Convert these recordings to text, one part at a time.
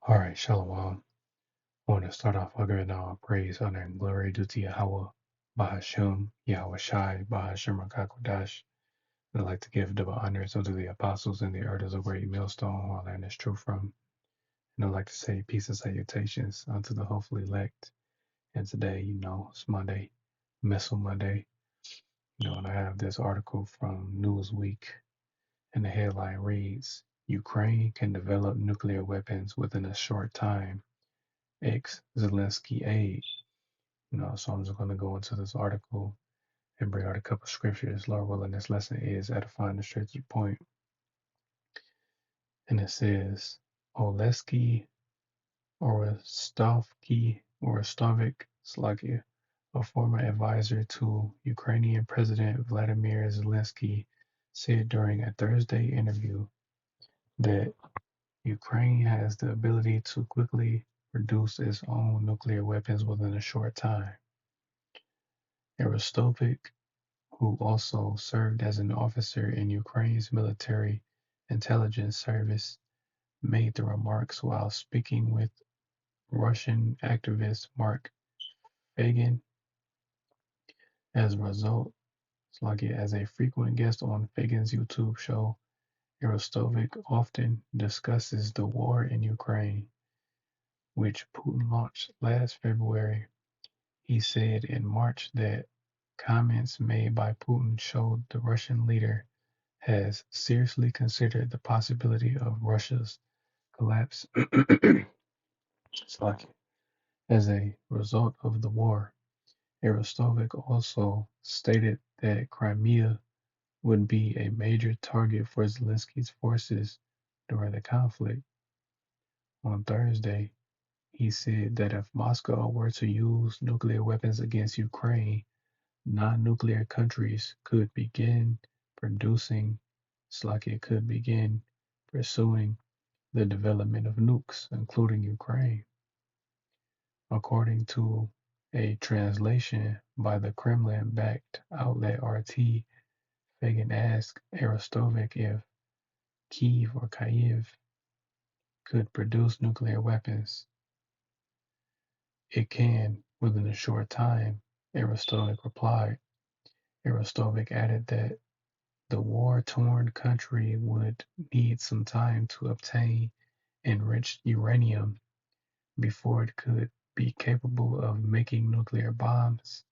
All right, Shalom. I want to start off by giving all praise, honor, and glory due to Yahweh, Bahashem, Yahweh Shai, Bahashem Rakakwadash. I'd like to give double honors unto the apostles and the elders of Great Millstone, who I learned this truth from. And I'd like to say peace and salutations unto the hopefully elect. And today, it's Monday, Missile Monday, and I have this article from Newsweek, and the headline reads, Ukraine can develop nuclear weapons within a short time. Ex Zelensky aide. So I'm just going to go into this article and bring out a couple scriptures. Lord willing, this lesson is edifying and straight to the point. And it says, Oleski Orestovik Slakia, a former advisor to Ukrainian President Vladimir Zelensky, said during a Thursday interview that Ukraine has the ability to quickly produce its own nuclear weapons within a short time. Arestovik, who also served as an officer in Ukraine's military intelligence service, made the remarks while speaking with Russian activist Mark Fagan. As a result, as a frequent guest on Fagan's YouTube show, Arestovik often discusses the war in Ukraine, which Putin launched last February. He said in March that comments made by Putin showed the Russian leader has seriously considered the possibility of Russia's collapse as a result of the war. Arestovik also stated that Crimea would be a major target for Zelensky's forces during the conflict. On Thursday, he said that if Moscow were to use nuclear weapons against Ukraine, non-nuclear countries could begin producing, could begin pursuing the development of nukes, including Ukraine. According to a translation by the Kremlin-backed outlet RT, Fagan asked Arestovik if Kiev could produce nuclear weapons. It can within a short time, Arestovik replied. Arestovik added that the war-torn country would need some time to obtain enriched uranium before it could be capable of making nuclear bombs.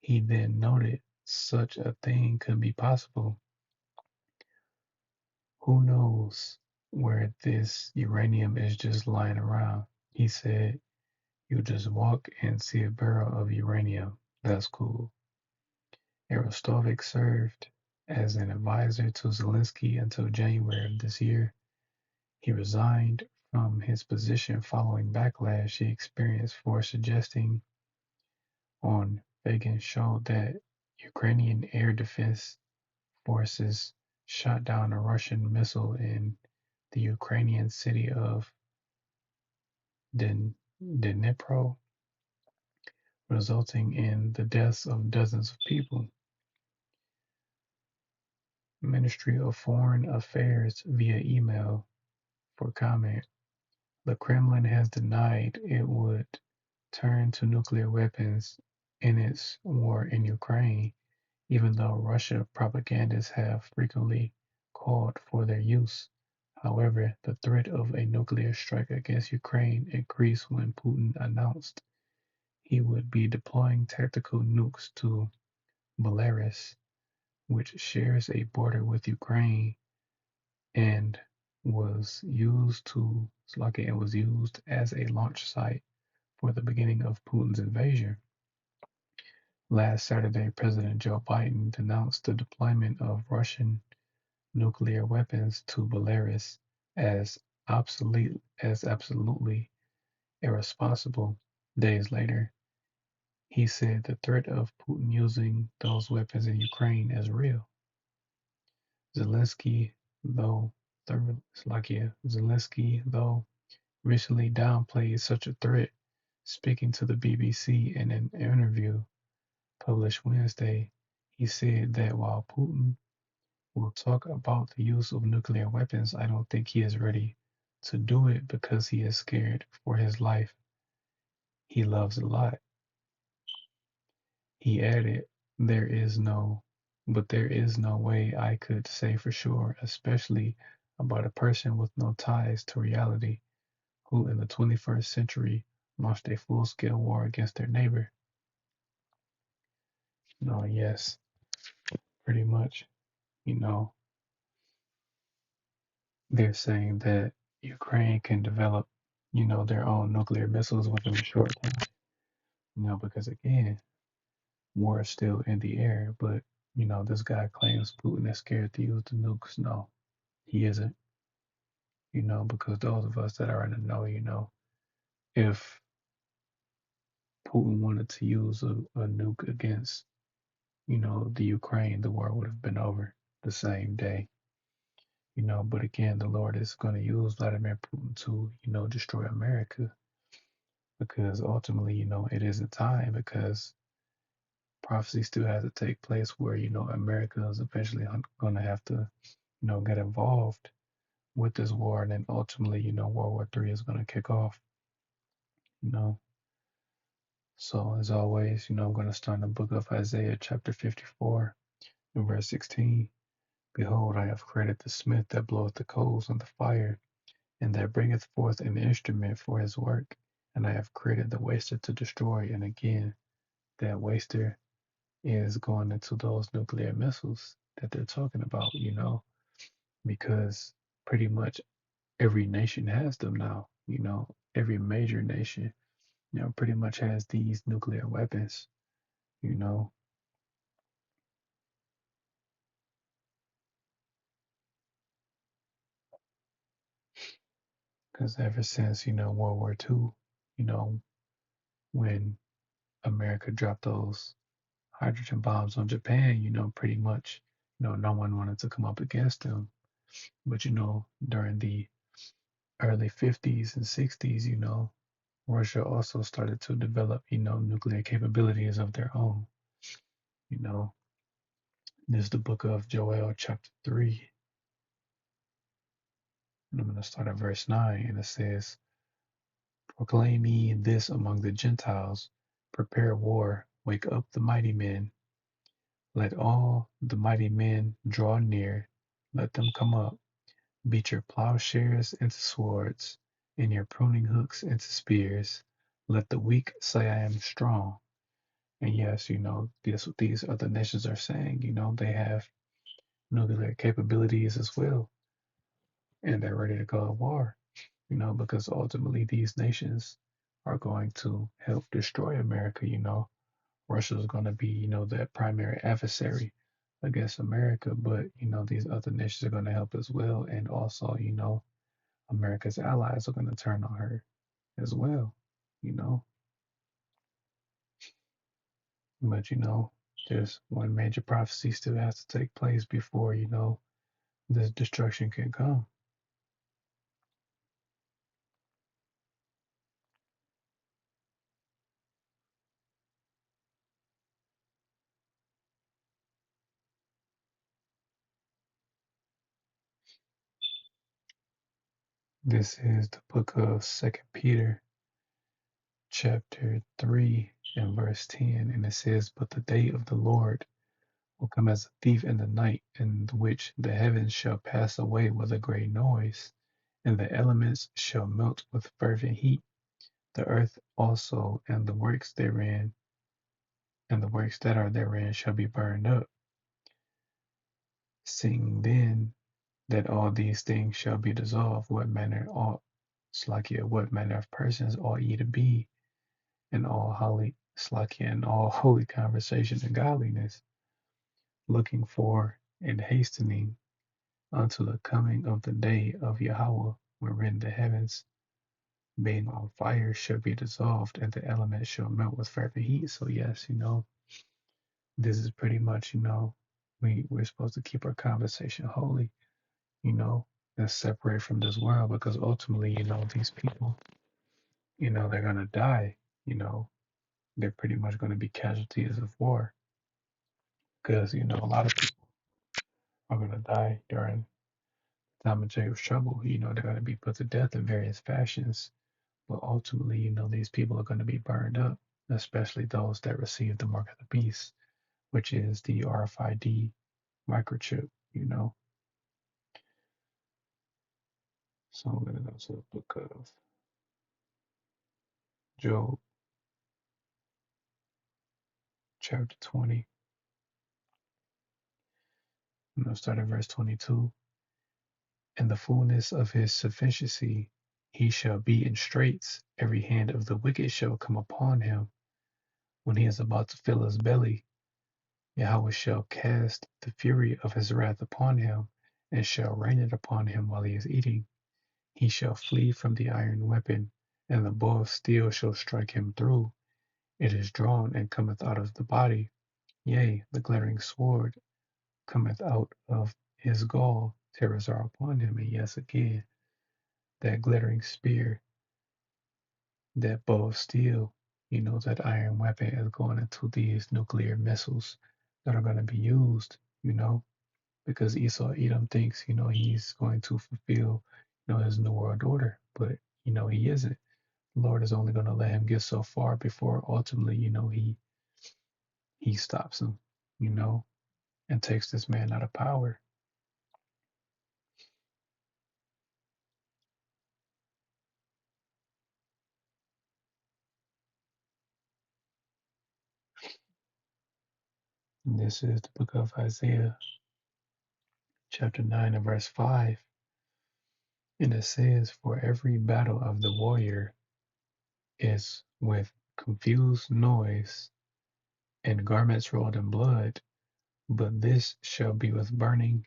He then noted such a thing could be possible. Who knows where this uranium is just lying around? He said, you just walk and see a barrel of uranium. That's cool. Arestovik served as an advisor to Zelensky until January of this year. He resigned from his position following backlash he experienced for suggesting on Fagan's show that Ukrainian air defense forces shot down a Russian missile in the Ukrainian city of Dnipro, resulting in the deaths of dozens of people. Ministry of Foreign Affairs via email for comment. The Kremlin has denied it would turn to nuclear weapons in its war in Ukraine, even though Russia propagandists have frequently called for their use. However, the threat of a nuclear strike against Ukraine increased when Putin announced he would be deploying tactical nukes to Belarus, which shares a border with Ukraine and was used as a launch site for the beginning of Putin's invasion. Last Saturday, President Joe Biden denounced the deployment of Russian nuclear weapons to Belarus as absolutely irresponsible. Days later, he said the threat of Putin using those weapons in Ukraine is real. Zelensky, though recently downplayed such a threat, speaking to the BBC in an interview published Wednesday. He said that while Putin will talk about the use of nuclear weapons, I don't think he is ready to do it because he is scared for his life. He loves a lot. He added, there is no way I could say for sure, especially about a person with no ties to reality who in the 21st century launched a full scale war against their neighbor. No, yes, pretty much. You know, they're saying that Ukraine can develop, their own nuclear missiles within a short time. Because again, war is still in the air, but this guy claims Putin is scared to use the nukes. No, he isn't. Because those of us that are in the know, if Putin wanted to use a nuke against, the Ukraine, the war would have been over the same day. But again, the Lord is going to use Vladimir Putin to, destroy America because ultimately, it is a time because prophecy still has to take place where, America is eventually going to have to, get involved with this war. And then ultimately, World War III is going to kick off, you know. So as always, I'm going to start in the book of Isaiah, chapter 54, and verse 16. Behold, I have created the smith that bloweth the coals on the fire, and that bringeth forth an instrument for his work. And I have created the waster to destroy. And again, that waster is going into those nuclear missiles that they're talking about, because pretty much every nation has them now, every major nation, pretty much has these nuclear weapons, you know, because ever since, World War II, you know, when America dropped those hydrogen bombs on Japan, pretty much, no one wanted to come up against them. But, during the early 50s and 60s, Russia also started to develop, nuclear capabilities of their own. You know, this is the book of Joel, chapter 3. And I'm going to start at verse 9. And it says, Proclaim ye this among the Gentiles, prepare war, wake up the mighty men. Let all the mighty men draw near, let them come up. Beat your plowshares into swords, and your pruning hooks into spears. Let the weak say, I am strong. And yes, these other nations are saying, they have nuclear capabilities as well, and they're ready to go to war, because ultimately these nations are going to help destroy America. Russia is going to be, that primary adversary against America, but, these other nations are going to help as well. And also, America's allies are going to turn on her as well, you know. But, there's one major prophecy still has to take place before, this destruction can come. This is the book of Second Peter, chapter 3, and verse 10. And it says, But the day of the Lord will come as a thief in the night, in which the heavens shall pass away with a great noise, and the elements shall melt with fervent heat. The earth also and the works that are therein shall be burned up. Seeing then that all these things shall be dissolved, what manner of persons ought ye to be in all holy conversation and godliness, looking for and hastening unto the coming of the day of Yahweh, wherein the heavens being on fire shall be dissolved, and the elements shall melt with fervent heat. So yes, this is pretty much, we're supposed to keep our conversation holy, and separate from this world because ultimately, these people, they're gonna die, they're pretty much gonna be casualties of war because, a lot of people are gonna die during time of Jacob's trouble, they're going to be put to death in various fashions. But ultimately, these people are going to be burned up, especially those that receive the mark of the beast, which is the RFID microchip, So I'm going to go to the book of Job, chapter 20. I'm going to start at verse 22. In the fullness of his sufficiency, he shall be in straits. Every hand of the wicked shall come upon him. When he is about to fill his belly, Yahweh shall cast the fury of his wrath upon him, and shall rain it upon him while he is eating. He shall flee from the iron weapon, and the bow of steel shall strike him through. It is drawn and cometh out of the body. Yea, the glittering sword cometh out of his gall. Terrors are upon him. And yes, again, that glittering spear, that bow of steel, that iron weapon is going into these nuclear missiles that are going to be used, because Esau Edom thinks, he's going to fulfill, his new world order, but, he isn't. The Lord is only going to let him get so far before ultimately, he stops him, you know, and takes this man out of power. And this is the book of Isaiah, chapter 9 and verse 5. And it says, for every battle of the warrior is with confused noise and garments rolled in blood, but this shall be with burning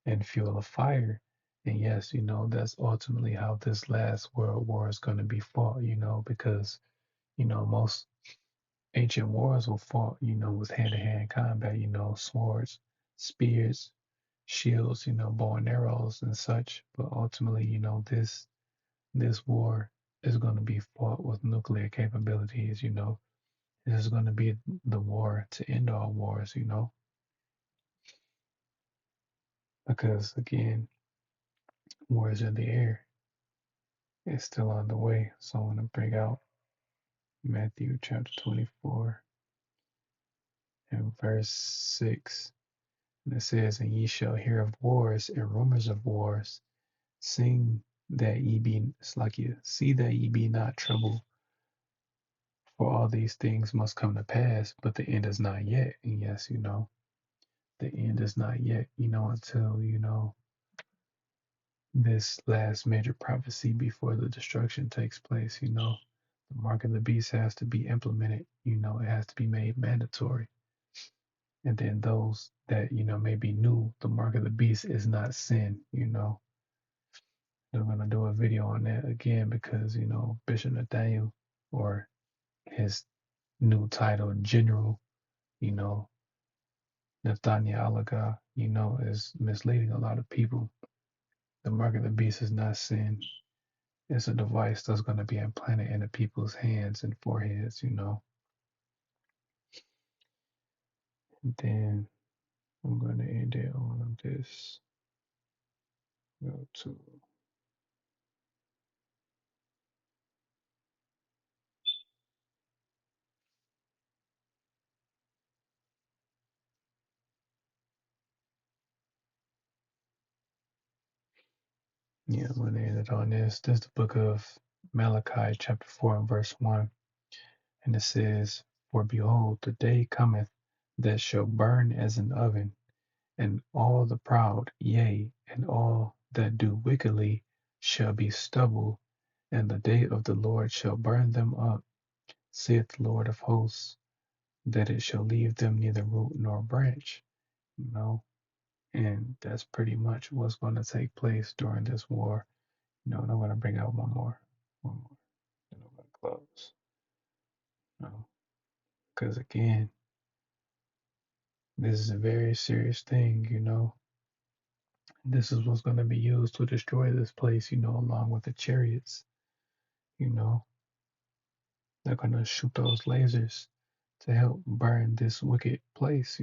and fuel of fire. And yes, that's ultimately how this last world war is going to be fought, because, most ancient wars were fought, with hand to hand combat, swords, spears, shields, bow and arrows and such. But ultimately, this war is going to be fought with nuclear capabilities, This is going to be the war to end all wars, because again, wars in the air. It's still on the way. So I'm going to bring out Matthew chapter 24 and verse 6. And it says, and ye shall hear of wars and rumors of wars. Sing that ye be, it's like you see that ye be not troubled, for all these things must come to pass, but the end is not yet. And yes, the end is not yet, until, this last major prophecy before the destruction takes place, the mark of the beast has to be implemented, it has to be made mandatory. And then those that, may be new, the mark of the beast is not sin, They're gonna do a video on that again because, Bishop Nathaniel, or his new title, General, you know, Nathaniel Alaga, is misleading a lot of people. The mark of the beast is not sin. It's a device that's going to be implanted into people's hands and foreheads, And then I'm going to end it on this. Go to, yeah, I'm going to end it on this. This is the book of Malachi, chapter 4, and verse 1. And it says, for behold, the day cometh that shall burn as an oven, and all the proud, yea, and all that do wickedly shall be stubble, and the day of the Lord shall burn them up, saith the Lord of hosts, that it shall leave them neither root nor branch, you know. And that's pretty much what's going to take place during this war. And I'm going to bring out one more, then I'm going to close. Because again, this is a very serious thing, This is what's going to be used to destroy this place, along with the chariots, you know. They're going to shoot those lasers to help burn this wicked place,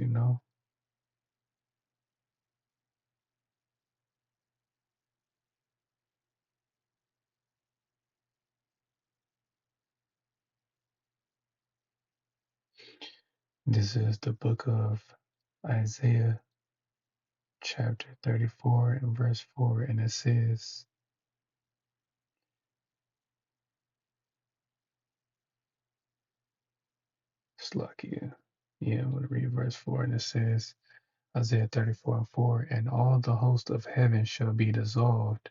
This is the book of Isaiah, chapter 34 and verse 4, and it says, Slakia. Yeah, I'm going to read verse 4, and it says, Isaiah 34 and 4, and all the host of heaven shall be dissolved,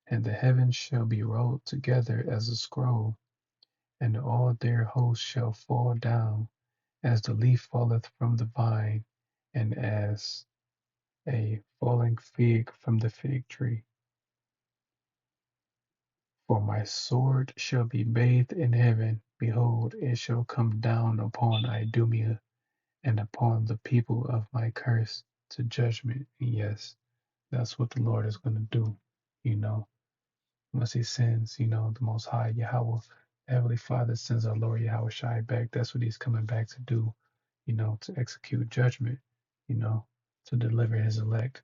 and the heavens shall be rolled together as a scroll, and all their hosts shall fall down, as the leaf falleth from the vine, and as a falling fig from the fig tree. For my sword shall be bathed in heaven. Behold, it shall come down upon Idumea and upon the people of my curse to judgment. And yes, that's what the Lord is going to do. You know, once He sends, the Most High Yahweh, Heavenly Father sends our Lord Yahweh Shai back. That's what He's coming back to do. To execute judgment. To deliver His elect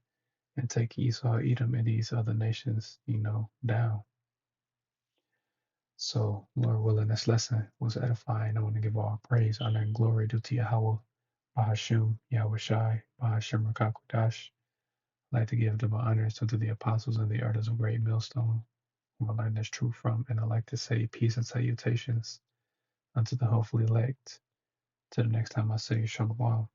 and take Esau, Edom, and these other nations, down. So, Lord willing, this lesson was edifying. I want to give all praise, honor, and glory due to Yahweh, Bahashum, Yahweh Shai, Bahashum Rakakwadash. I'd like to give double honors unto the apostles and the elders of Great Millstone, whom I learned this truth from, and I'd like to say peace and salutations unto the hopefully elect. Till the next time I say Shalom.